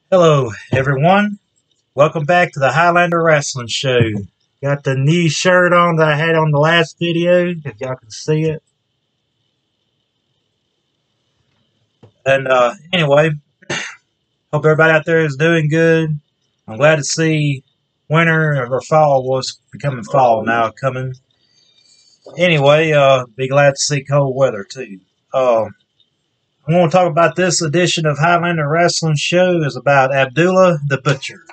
Hello, everyone. Welcome back to the Highlander Wrestling Show. Got the new shirt on that I had on the last video, if y'all can see it. And anyway, hope everybody out there is doing good. I'm glad to see winter or fall was becoming fall now coming. Anyway, be glad to see cold weather too. I want to talk about this edition of Highlander Wrestling Show is about Abdullah the Butcher,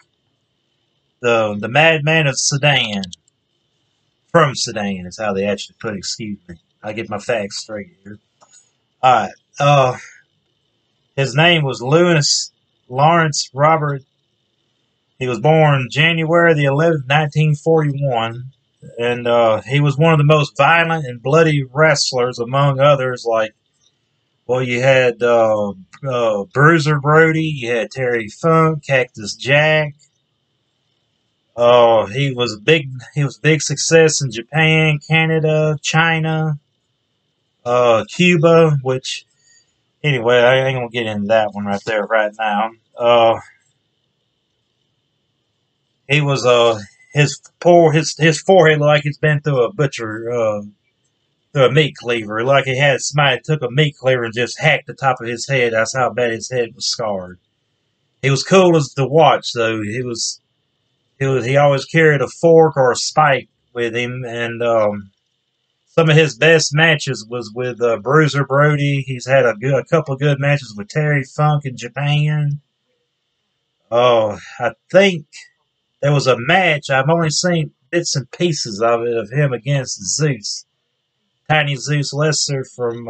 the madman of Sudan. From Sudan is how they actually put it. Excuse me. I get my facts straight here. All right. His name was Louis Lawrence Robert. He was born January the 11th, 1941. And he was one of the most violent and bloody wrestlers, among others, like, well, you had Bruiser Brody, you had Terry Funk, Cactus Jack. He was a big success in Japan, Canada, China, Cuba, which anyway, I ain't gonna get into that one right there right now. He was his forehead looked like he's been through a butcher through a meat cleaver. Like he had somebody took a meat cleaver and just hacked the top of his head. That's how bad his head was scarred. He was cool as to watch though. He always carried a fork or a spike with him, and some of his best matches was with Bruiser Brody. He's had a couple of good matches with Terry Funk in Japan. Oh, I think there was a match. I've only seen bits and pieces of it of him against Zeus, Tiny Zeus Lesser from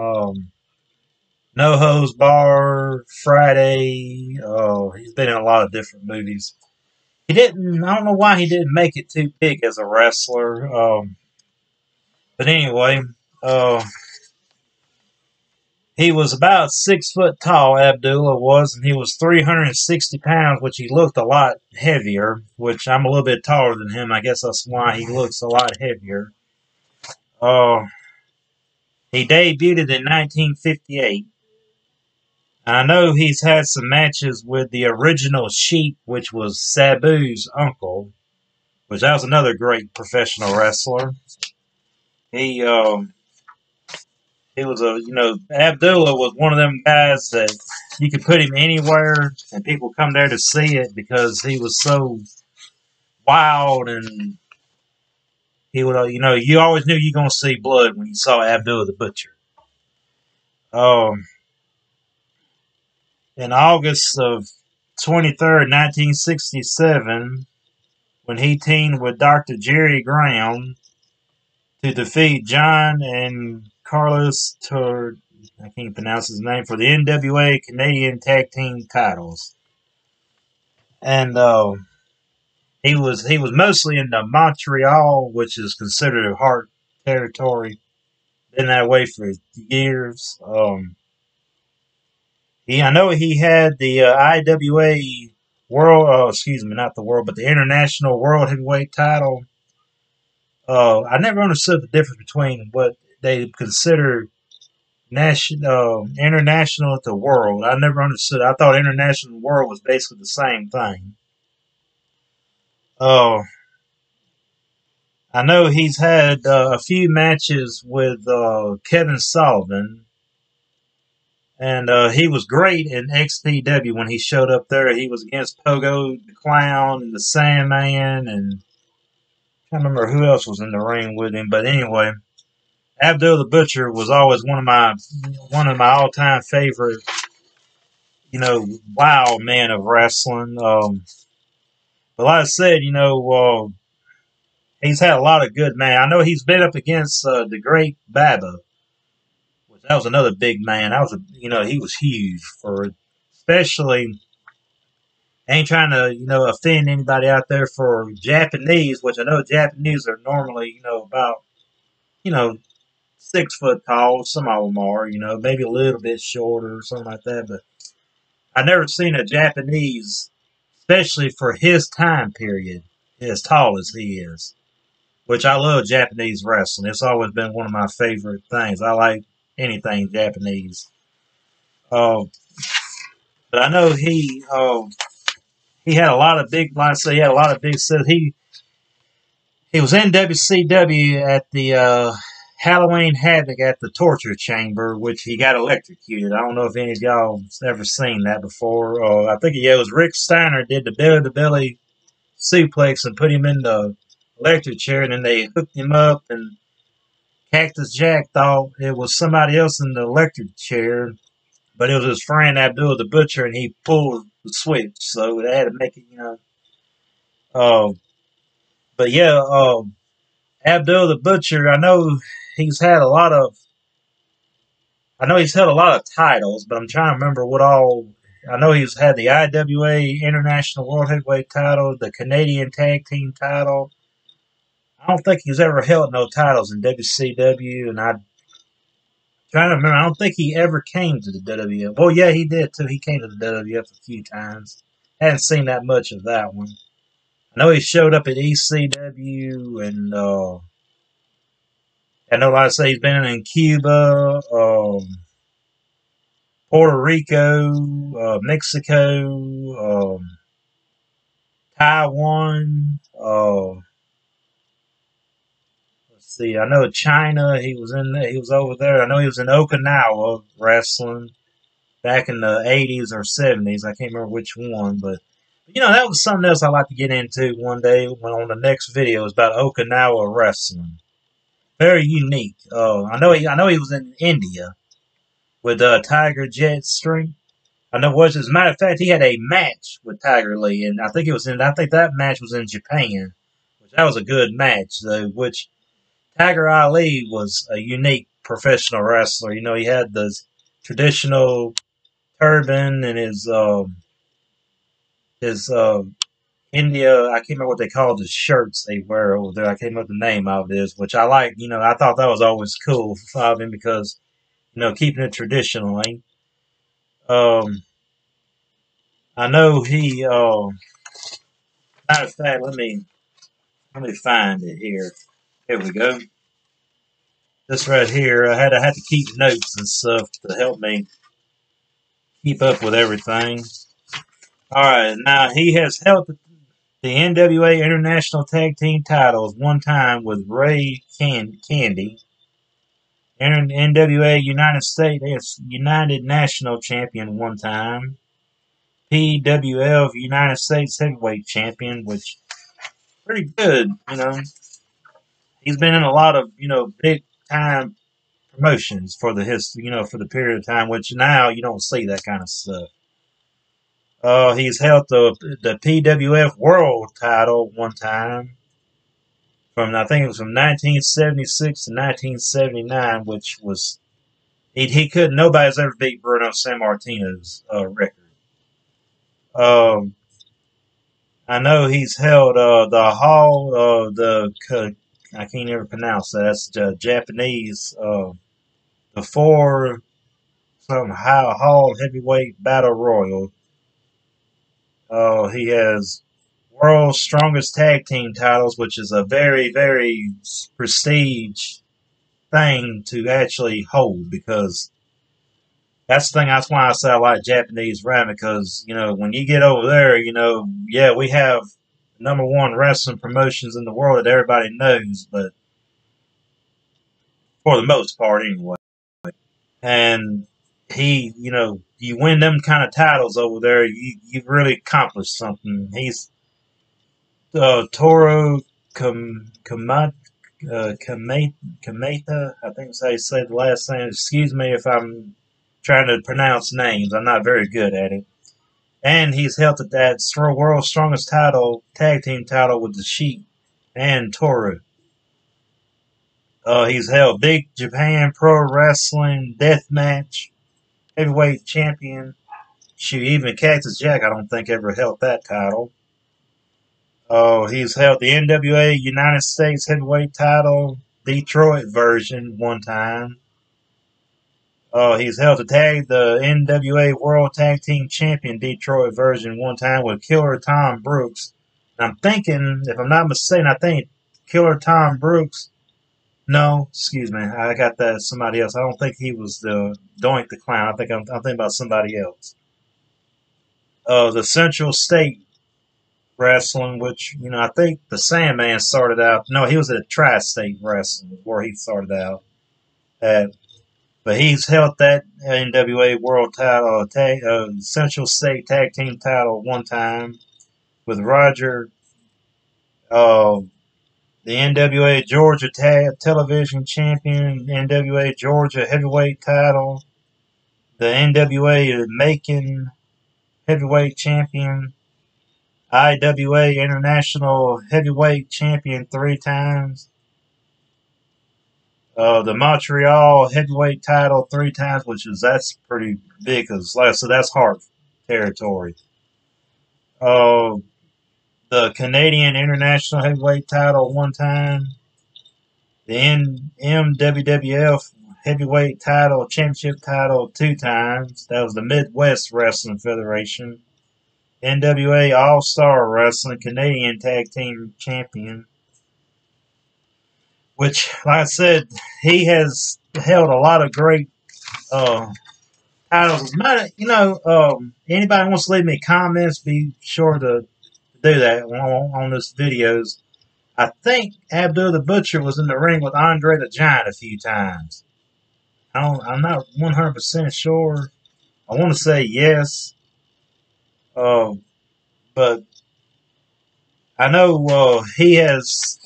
No Hose Bar, Friday. Oh, he's been in a lot of different movies. He didn't. I don't know why he didn't make it too big as a wrestler. But anyway, uh, he was about 6 foot tall, Abdullah was, and he was 360 pounds, which he looked a lot heavier, which I'm a little bit taller than him. I guess that's why he looks a lot heavier. Uh, he debuted in 1958. I know he's had some matches with the original Sheik, which was Sabu's uncle, which that was another great professional wrestler. He He was Abdullah was one of them guys that you could put him anywhere and people come there to see it because he was so wild and he would, you always knew you were going to see blood when you saw Abdullah the Butcher. Um, in August of 23rd, 1967, when he teamed with Dr. Jerry Graham to defeat John and Carlos I can't pronounce his name, for the NWA Canadian Tag Team titles. And he was mostly in the Montreal, which is considered hard territory. Been that way for years. I know he had the IWA World, excuse me, not the world, but the International World Heavyweight title. I never understood the difference between what they consider national, international to world. I never understood. I thought international and world was basically the same thing. Uh, I know he's had a few matches with Kevin Sullivan, and he was great in XPW when he showed up there. He was against Pogo the Clown and the Sandman, and I can't remember who else was in the ring with him. But anyway, Abdul the Butcher was always one of my all time favorite, wild man of wrestling. But like I said, he's had a lot of good man. I know he's been up against the Great Baba. That was another big man. He was huge for, especially, ain't trying to, offend anybody out there for Japanese, which I know Japanese are normally, about, you know, 6 foot tall. Some of them are, maybe a little bit shorter or something like that. But I never seen a Japanese, especially for his time period, as tall as he is. Which I love Japanese wrestling. It's always been one of my favorite things. I like anything Japanese. Uh, but I know he had a lot of big, like I say, he had a lot of big. So he was in WCW at the Halloween Havoc at the Torture Chamber, which he got electrocuted. I don't know if any of y'all ever seen that before. I think it was Rick Steiner did the belly to belly suplex and put him in the electric chair, and then they hooked him up. And Cactus Jack thought it was somebody else in the electric chair, but it was his friend Abdullah the Butcher, and he pulled the switch, so they had to make it, Uh, but yeah, Abdul the Butcher, he's had a lot of, I know he's held a lot of titles, but I'm trying to remember what all. I know he's had the IWA International World Heavyweight title, the Canadian Tag Team title. I don't think he's ever held no titles in WCW, and I'm trying to remember. I don't think he ever came to the WWF. Well, yeah, he did too. He came to the WWF a few times. Hadn't seen that much of that one. I know he showed up at ECW, and I know, like I say, he's been in Cuba, Puerto Rico, Mexico, Taiwan. Let's see. I know China. He was in. He was over there. I know he was in Okinawa wrestling back in the 80s or 70s. I can't remember which one, but that was something else I'd like to get into one day when on the next video is about Okinawa wrestling. Very unique. I know he was in India with Tiger Jetstream. I know was as a matter of fact he had a match with Tiger Lee, and I think that match was in Japan, which that was a good match though. Which Tiger Ali was a unique professional wrestler. He had the traditional turban and his India. I can't remember what they called the shirts they wear over there. I can't remember the name of it is, which I like. I thought that was always cool for him because keeping it traditional. Um, I know he. Matter of fact, let me find it here. Here we go. This right here, I had to keep notes and stuff to help me keep up with everything. All right, now he has held the NWA International Tag Team titles one time with Ray Candy, NWA United States United National Champion one time, PWF United States Heavyweight Champion, which pretty good. He's been in a lot of big time promotions for the history, for the period of time, which now you don't see that kind of stuff. He's held the PWF World Title one time from I think it was from 1976 to 1979, which was he couldn't. Nobody's ever beat Bruno Sammartino's record. Um, I know he's held the Hall of I can't ever pronounce that. That's Japanese. The four some Hall Heavyweight Battle Royal. He has World's Strongest Tag Team titles, which is a very, very prestige thing to actually hold because that's the thing. That's why I say I like Japanese wrestling because when you get over there, yeah, we have number one wrestling promotions in the world that everybody knows, but for the most part, anyway. And you win them kind of titles over there, you've really accomplished something. He's Toro Kamata, I think is how you say the last name. Excuse me if I'm trying to pronounce names. I'm not very good at it. And he's held that World's Strongest title, tag team title with the Sheik and Toru. He's held Big Japan Pro Wrestling Deathmatch Heavyweight Champion. Shoot, even Cactus Jack, I don't think ever held that title. He's held the NWA United States Heavyweight title, Detroit version, one time. He's held the NWA World Tag Team Champion Detroit version one time with Killer Tom Brooks. And I'm thinking, if I'm not mistaken, I think Killer Tom Brooks. No, excuse me, I got that somebody else. I don't think he was the Doink the Clown. I'm thinking about somebody else. The Central State wrestling, which, I think the Sandman started out. No, he was at Tri-State Wrestling where he started out at. But he's held that NWA World Title, Central State Tag Team title one time with Roger. Uh, the NWA Georgia Television Champion, NWA Georgia Heavyweight title, the NWA Macon Heavyweight Champion, IWA International Heavyweight Champion 3 times, the Montreal Heavyweight title 3 times, that's pretty big because, like I said, that's hard territory. Uh, the Canadian International Heavyweight title 1 time, the MWWF Heavyweight title, Championship title 2 times. That was the Midwest Wrestling Federation. NWA All-Star Wrestling Canadian Tag Team Champion. Which, like I said, he has held a lot of great titles. Anybody wants to leave me comments, be sure to do that on this videos. I think Abdullah the Butcher was in the ring with Andre the Giant a few times. I'm not 100% sure. I want to say yes, but I know he has.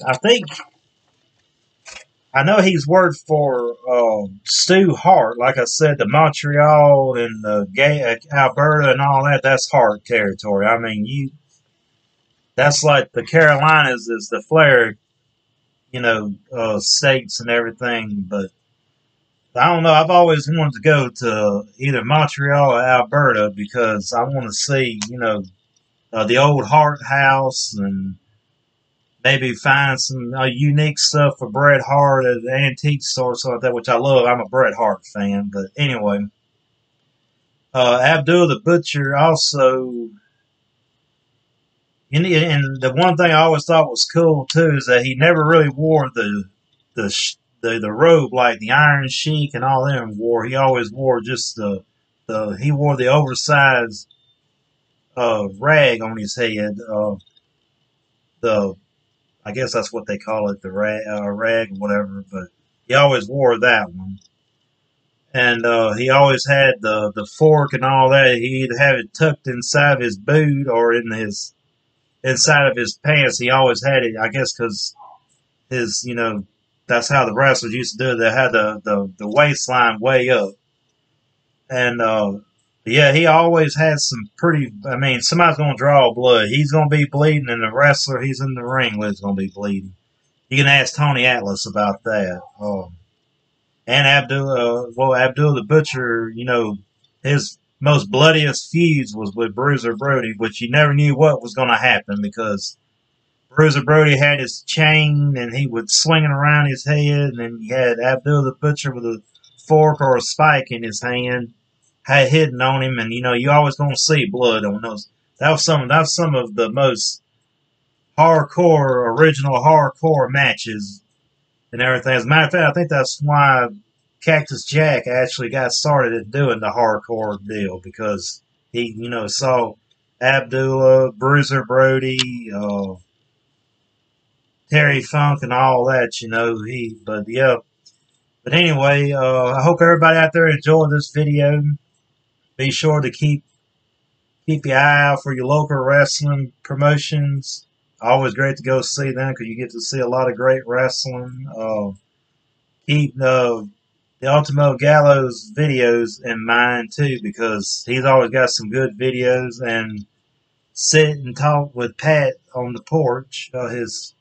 I know he's worked for Stu Hart. Like I said, the Montreal and the Alberta and all that. That's Hart territory. I mean, that's like the Carolinas is the Flair, states and everything. But I don't know. I've always wanted to go to either Montreal or Alberta because I want to see, the old Hart House and maybe find some unique stuff for Bret Hart at the antique store, something like that, which I love. I'm a Bret Hart fan. But anyway, Abdullah the Butcher also. And the one thing I always thought was cool too is that he never really wore the robe like the Iron Sheik and all them wore. He always wore just he wore the oversized rag on his head. The I guess that's what they call it, the rag or whatever. But he always wore that one, and he always had the fork and all that. He'd have it tucked inside of his boot or inside of his pants. He always had it. I guess because his that's how the wrestlers used to do it. They had the waistline way up, and yeah, he always had some pretty. I mean, somebody's gonna draw blood. He's gonna be bleeding, and the wrestler he's in the ring with is gonna be bleeding. You can ask Tony Atlas about that. And Abdullah the Butcher, his most bloodiest feuds was with Bruiser Brody, which you never knew what was going to happen because Bruiser Brody had his chain and he would swing it around his head, and then you had Abdullah the Butcher with a fork or a spike in his hand, had hidden on him, and you always going to see blood on those. That's some of the most original hardcore matches and everything. As a matter of fact, I think that's why Cactus Jack actually got started at doing the hardcore deal because he, saw Abdullah, Bruiser Brody, Terry Funk, and all that. But yeah. But anyway, I hope everybody out there enjoyed this video. Be sure to keep your eye out for your local wrestling promotions. Always great to go see them because you get to see a lot of great wrestling. Keep the Ultimo Gallows videos in mind too because he's always got some good videos, and sit and talk with Pat on the porch, his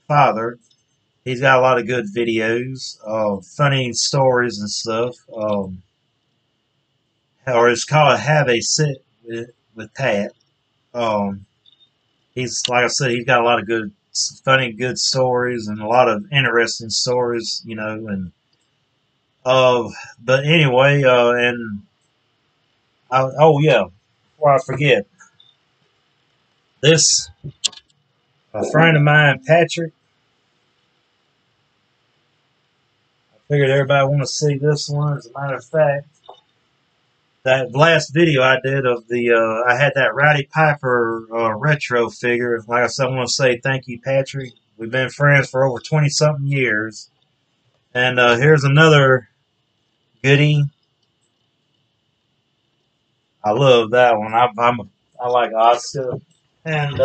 father. He's got a lot of good videos, funny stories and stuff. Or it's called Have a Sit with Pat. He's, like I said, he's got a lot of good, funny, good stories and a lot of interesting stories, and but anyway, oh yeah, before I forget, this a friend of mine, Patrick. I figured everybody want to see this one. As a matter of fact, that last video I did of the, I had that Rowdy Piper retro figure. Like I said, I want to say thank you, Patrick. We've been friends for over 20-something years. And here's another goodie. I love that one. I like odd stuff. And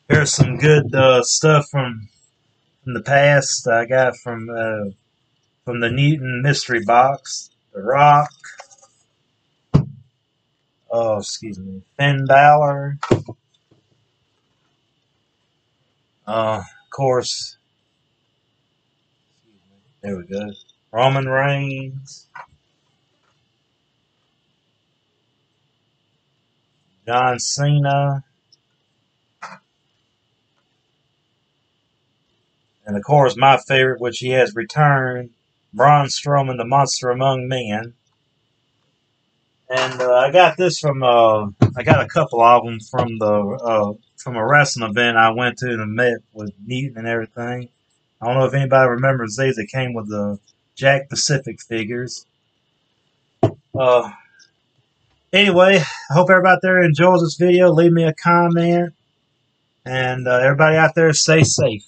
here's some good stuff from the past I got from the Newton Mystery Box. The Rock. Oh, excuse me. Finn Balor. Of course, there we go. Roman Reigns. John Cena. And of course, my favorite, which he has returned, Braun Strowman, the Monster Among Men. And I got this from I got a couple of them from a wrestling event I went to and met with Newton and everything. I don't know if anybody remembers these. They came with the Jack Pacific figures. Uh, anyway, I hope everybody out there enjoys this video. Leave me a comment, and everybody out there stay safe.